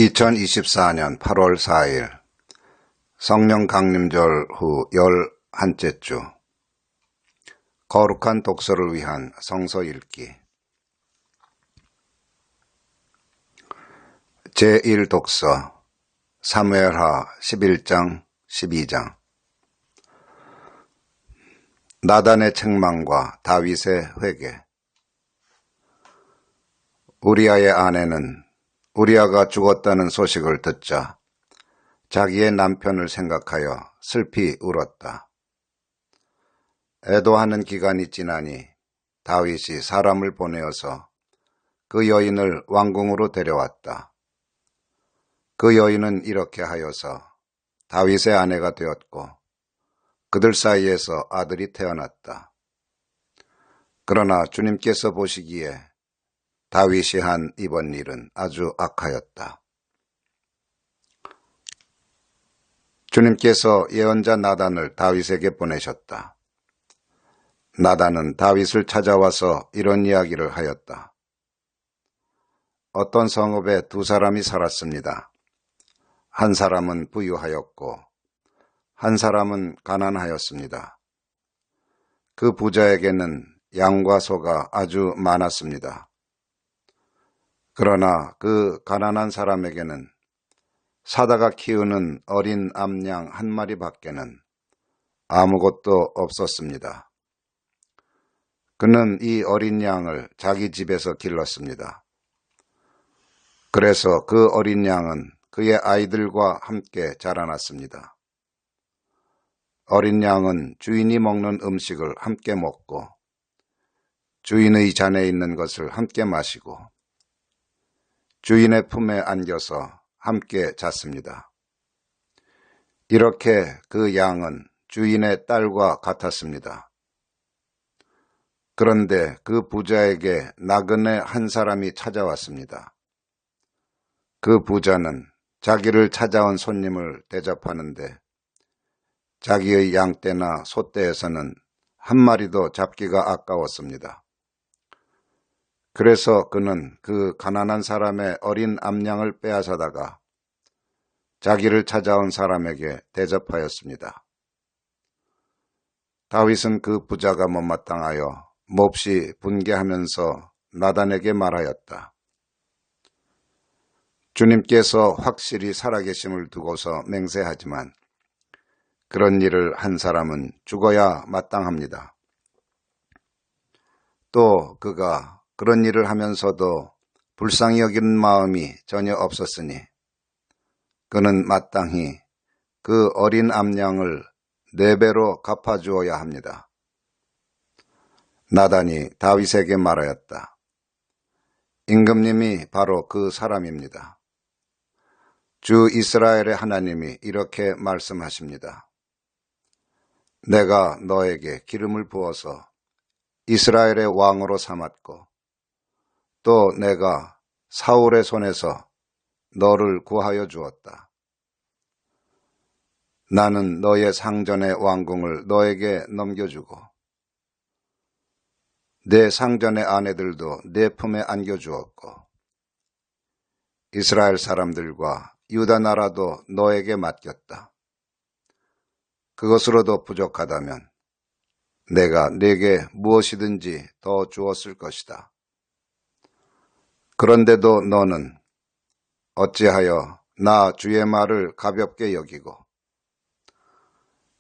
2024년 8월 4일 성령 강림절 후 11째 주 거룩한 독서를 위한 성서 읽기 제1독서 사무엘하 11장 12장 나단의 책망과 다윗의 회개. 우리아의 아내는 우리아가 죽었다는 소식을 듣자 자기의 남편을 생각하여 슬피 울었다. 애도하는 기간이 지나니 다윗이 사람을 보내어서 그 여인을 왕궁으로 데려왔다. 그 여인은 이렇게 하여서 다윗의 아내가 되었고 그들 사이에서 아들이 태어났다. 그러나 주님께서 보시기에 다윗이 한 이번 일은 아주 악하였다. 주님께서 예언자 나단을 다윗에게 보내셨다. 나단은 다윗을 찾아와서 이런 이야기를 하였다. 어떤 성읍에 두 사람이 살았습니다. 한 사람은 부유하였고 한 사람은 가난하였습니다. 그 부자에게는 양과 소가 아주 많았습니다. 그러나 그 가난한 사람에게는 사다가 키우는 어린 암양 한 마리밖에는 아무것도 없었습니다. 그는 이 어린 양을 자기 집에서 길렀습니다. 그래서 그 어린 양은 그의 아이들과 함께 자라났습니다. 어린 양은 주인이 먹는 음식을 함께 먹고 주인의 잔에 있는 것을 함께 마시고 주인의 품에 안겨서 함께 잤습니다. 이렇게 그 양은 주인의 딸과 같았습니다. 그런데 그 부자에게 나그네 한 사람이 찾아왔습니다. 그 부자는 자기를 찾아온 손님을 대접하는데 자기의 양떼나 소떼에서는 한 마리도 잡기가 아까웠습니다. 그래서 그는 그 가난한 사람의 어린 암양을 빼앗아다가 자기를 찾아온 사람에게 대접하였습니다. 다윗은 그 부자가 못마땅하여 몹시 분개하면서 나단에게 말하였다. 주님께서 확실히 살아계심을 두고서 맹세하지만 그런 일을 한 사람은 죽어야 마땅합니다. 또 그가 그런 일을 하면서도 불쌍히 여기는 마음이 전혀 없었으니 그는 마땅히 그 어린 암양을 4배로 갚아주어야 합니다. 나단이 다윗에게 말하였다. 임금님이 바로 그 사람입니다. 주 이스라엘의 하나님이 이렇게 말씀하십니다. 내가 너에게 기름을 부어서 이스라엘의 왕으로 삼았고 또 내가 사울의 손에서 너를 구하여 주었다. 나는 너의 상전의 왕궁을 너에게 넘겨주고 내 상전의 아내들도 내 품에 안겨주었고 이스라엘 사람들과 유다 나라도 너에게 맡겼다. 그것으로도 부족하다면 내가 네게 무엇이든지 더 주었을 것이다. 그런데도 너는 어찌하여 나 주의 말을 가볍게 여기고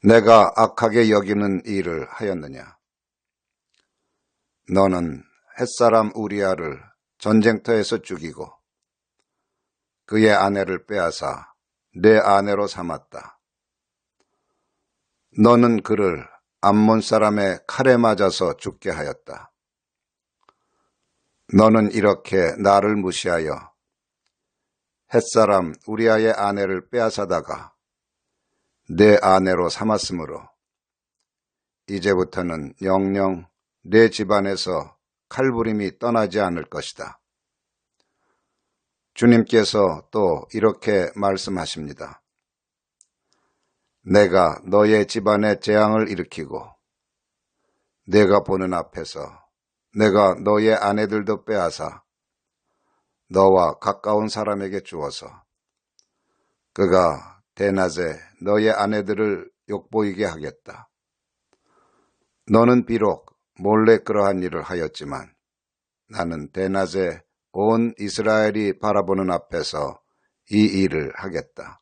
내가 악하게 여기는 일을 하였느냐? 너는 햇사람 우리아를 전쟁터에서 죽이고 그의 아내를 빼앗아 내 아내로 삼았다. 너는 그를 암몬 사람의 칼에 맞아서 죽게 하였다. 너는 이렇게 나를 무시하여 햇사람 우리아의 아내를 빼앗아다가 내 아내로 삼았으므로 이제부터는 영영 내 집안에서 칼부림이 떠나지 않을 것이다. 주님께서 또 이렇게 말씀하십니다. 내가 너의 집안에 재앙을 일으키고 내가 보는 앞에서 내가 너의 아내들도 빼앗아 너와 가까운 사람에게 주어서 그가 대낮에 너의 아내들을 욕보이게 하겠다. 너는 비록 몰래 그러한 일을 하였지만 나는 대낮에 온 이스라엘이 바라보는 앞에서 이 일을 하겠다.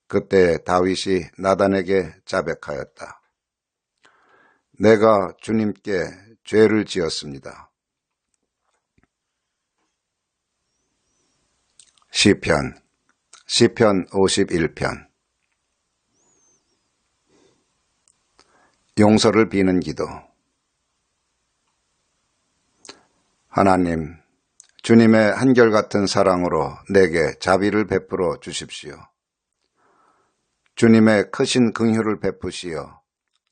그때 다윗이 나단에게 자백하였다. 내가 주님께 죄를 지었습니다. 시편 51편. 용서를 비는 기도. 하나님, 주님의 한결같은 사랑으로 내게 자비를 베풀어 주십시오. 주님의 크신 긍휼을 베푸시어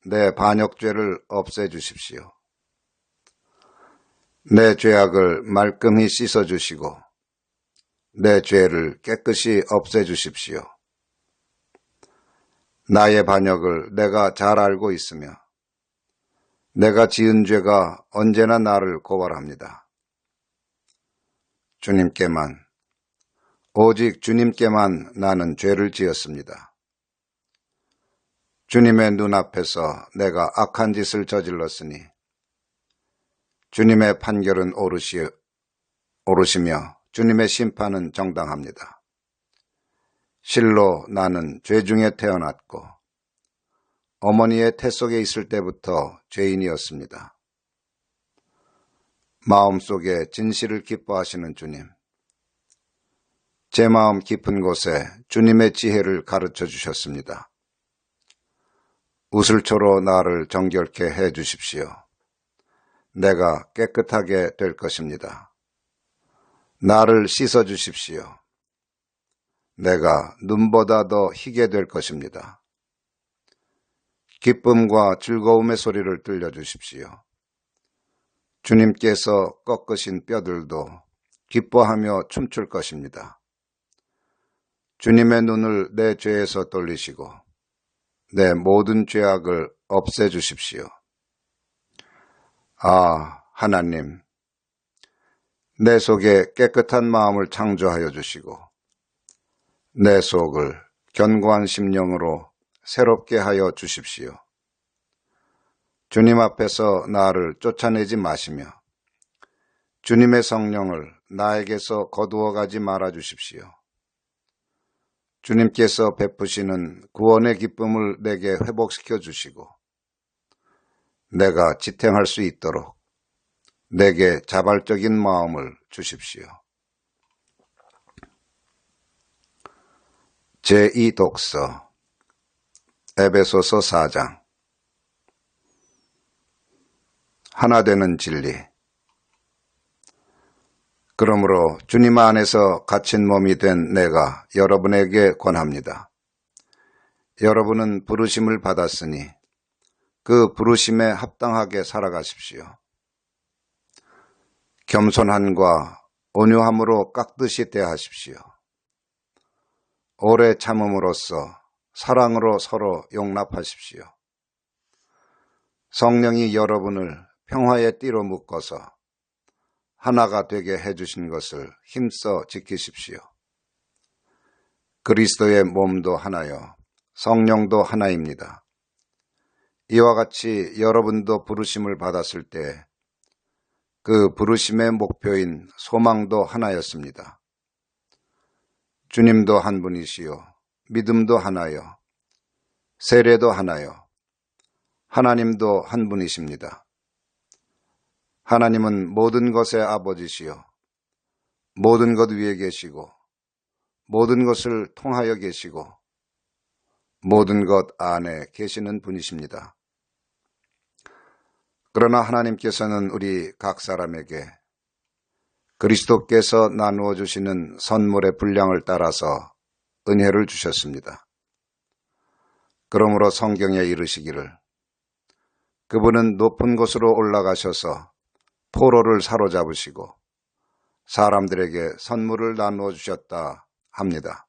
내 반역죄를 없애주십시오. 내 죄악을 말끔히 씻어주시고 내 죄를 깨끗이 없애주십시오. 나의 반역을 내가 잘 알고 있으며 내가 지은 죄가 언제나 나를 고발합니다. 주님께만, 오직 주님께만 나는 죄를 지었습니다. 주님의 눈앞에서 내가 악한 짓을 저질렀으니 주님의 판결은 옳으시며 주님의 심판은 정당합니다. 실로 나는 죄 중에 태어났고 어머니의 태 속에 있을 때부터 죄인이었습니다. 마음속에 진실을 기뻐하시는 주님, 제 마음 깊은 곳에 주님의 지혜를 가르쳐 주셨습니다. 우슬초로 나를 정결케 해 주십시오. 내가 깨끗하게 될 것입니다. 나를 씻어 주십시오. 내가 눈보다 더 희게 될 것입니다. 기쁨과 즐거움의 소리를 들려주십시오. 주님께서 꺾으신 뼈들도 기뻐하며 춤출 것입니다. 주님의 눈을 내 죄에서 돌리시고 내 모든 죄악을 없애주십시오. 아, 하나님, 내 속에 깨끗한 마음을 창조하여 주시고 내 속을 견고한 심령으로 새롭게 하여 주십시오. 주님 앞에서 나를 쫓아내지 마시며 주님의 성령을 나에게서 거두어 가지 말아 주십시오. 주님께서 베푸시는 구원의 기쁨을 내게 회복시켜 주시고 내가 지탱할 수 있도록 내게 자발적인 마음을 주십시오. 제2독서 에베소서 4장. 하나 되는 진리. 그러므로 주님 안에서 갇힌 몸이 된 내가 여러분에게 권합니다. 여러분은 부르심을 받았으니 그 부르심에 합당하게 살아가십시오. 겸손함과 온유함으로 깍듯이 대하십시오. 오래 참음으로써 사랑으로 서로 용납하십시오. 성령이 여러분을 평화의 띠로 묶어서 하나가 되게 해주신 것을 힘써 지키십시오. 그리스도의 몸도 하나요, 성령도 하나입니다. 이와 같이 여러분도 부르심을 받았을 때 그 부르심의 목표인 소망도 하나였습니다. 주님도 한 분이시요, 믿음도 하나요, 세례도 하나요, 하나님도 한 분이십니다. 하나님은 모든 것의 아버지시요, 모든 것 위에 계시고 모든 것을 통하여 계시고 모든 것 안에 계시는 분이십니다. 그러나 하나님께서는 우리 각 사람에게 그리스도께서 나누어 주시는 선물의 분량을 따라서 은혜를 주셨습니다. 그러므로 성경에 이르시기를 그분은 높은 곳으로 올라가셔서 포로를 사로잡으시고 사람들에게 선물을 나누어 주셨다 합니다.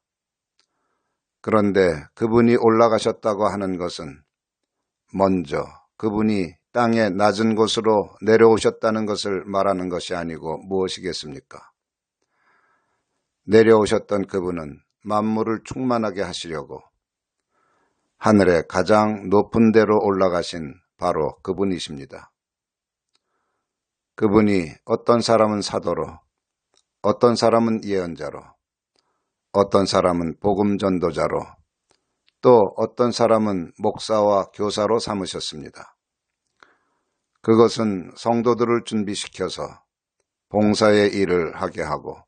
그런데 그분이 올라가셨다고 하는 것은 먼저 그분이 땅의 낮은 곳으로 내려오셨다는 것을 말하는 것이 아니고 무엇이겠습니까? 내려오셨던 그분은 만물을 충만하게 하시려고 하늘의 가장 높은 데로 올라가신 바로 그분이십니다. 그분이 어떤 사람은 사도로, 어떤 사람은 예언자로, 어떤 사람은 복음 전도자로, 또 어떤 사람은 목사와 교사로 삼으셨습니다. 그것은 성도들을 준비시켜서 봉사의 일을 하게 하고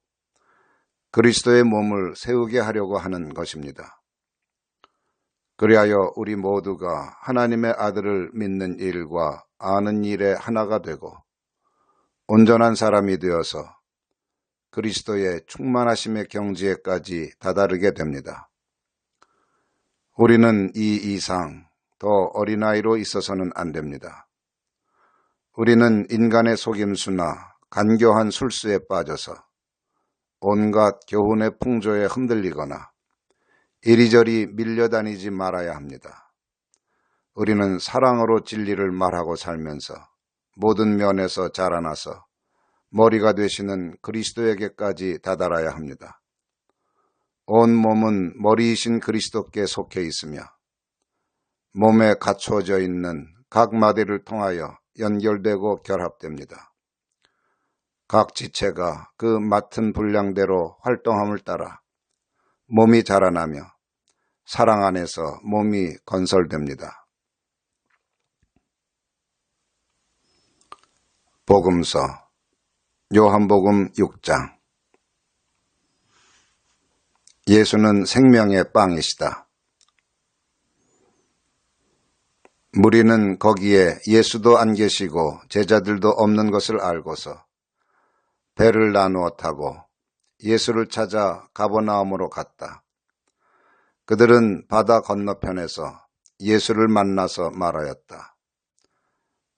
그리스도의 몸을 세우게 하려고 하는 것입니다. 그리하여 우리 모두가 하나님의 아들을 믿는 일과 아는 일에 하나가 되고 온전한 사람이 되어서 그리스도의 충만하심의 경지에까지 다다르게 됩니다. 우리는 이 이상 더 어린아이로 있어서는 안 됩니다. 우리는 인간의 속임수나 간교한 술수에 빠져서 온갖 교훈의 풍조에 흔들리거나 이리저리 밀려다니지 말아야 합니다. 우리는 사랑으로 진리를 말하고 살면서 모든 면에서 자라나서 머리가 되시는 그리스도에게까지 다다라야 합니다. 온 몸은 머리이신 그리스도께 속해 있으며 몸에 갖춰져 있는 각 마디를 통하여 연결되고 결합됩니다. 각 지체가 그 맡은 분량대로 활동함을 따라 몸이 자라나며 사랑 안에서 몸이 건설됩니다. 복음서 요한복음 6장. 예수는 생명의 빵이시다. 무리는 거기에 예수도 안 계시고 제자들도 없는 것을 알고서 배를 나누어 타고 예수를 찾아 가버나움으로 갔다. 그들은 바다 건너편에서 예수를 만나서 말하였다.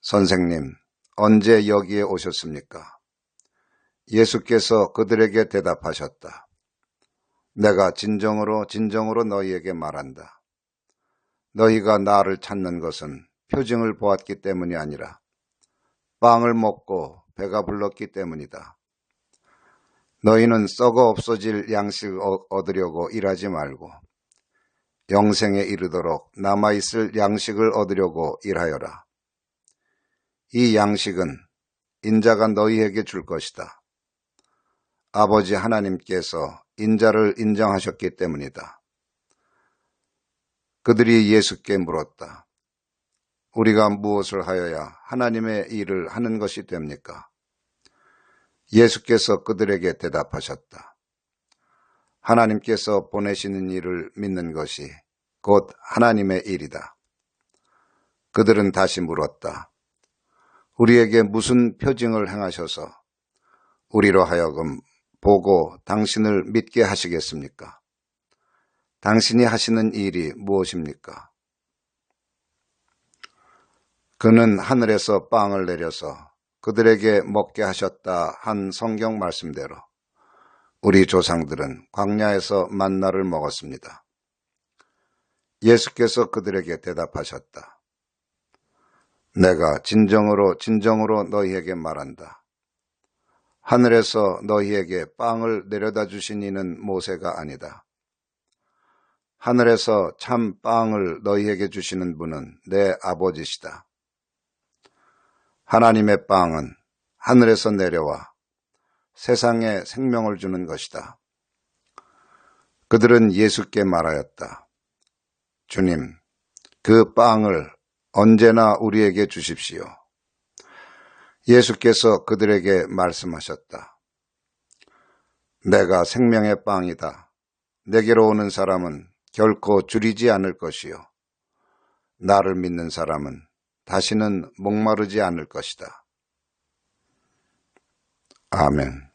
선생님, 언제 여기에 오셨습니까? 예수께서 그들에게 대답하셨다. 내가 진정으로 너희에게 말한다. 너희가 나를 찾는 것은 표징을 보았기 때문이 아니라 빵을 먹고 배가 불렀기 때문이다. 너희는 썩어 없어질 양식을 얻으려고 일하지 말고 영생에 이르도록 남아있을 양식을 얻으려고 일하여라. 이 양식은 인자가 너희에게 줄 것이다. 아버지 하나님께서 인자를 인정하셨기 때문이다. 그들이 예수께 물었다. 우리가 무엇을 하여야 하나님의 일을 하는 것이 됩니까? 예수께서 그들에게 대답하셨다. 하나님께서 보내시는 일을 믿는 것이 곧 하나님의 일이다. 그들은 다시 물었다. 우리에게 무슨 표징을 행하셔서 우리로 하여금 보고 당신을 믿게 하시겠습니까? 당신이 하시는 일이 무엇입니까? 그는 하늘에서 빵을 내려서 그들에게 먹게 하셨다 한 성경 말씀대로 우리 조상들은 광야에서 만나를 먹었습니다. 예수께서 그들에게 대답하셨다. 내가 진정으로 너희에게 말한다. 하늘에서 너희에게 빵을 내려다 주신 이는 모세가 아니다. 하늘에서 참 빵을 너희에게 주시는 분은 내 아버지시다. 하나님의 빵은 하늘에서 내려와 세상에 생명을 주는 것이다. 그들은 예수께 말하였다. 주님, 그 빵을 언제나 우리에게 주십시오. 예수께서 그들에게 말씀하셨다. 내가 생명의 빵이다. 내게로 오는 사람은 결코 줄이지 않을 것이요. 나를 믿는 사람은 다시는 목마르지 않을 것이다. 아멘.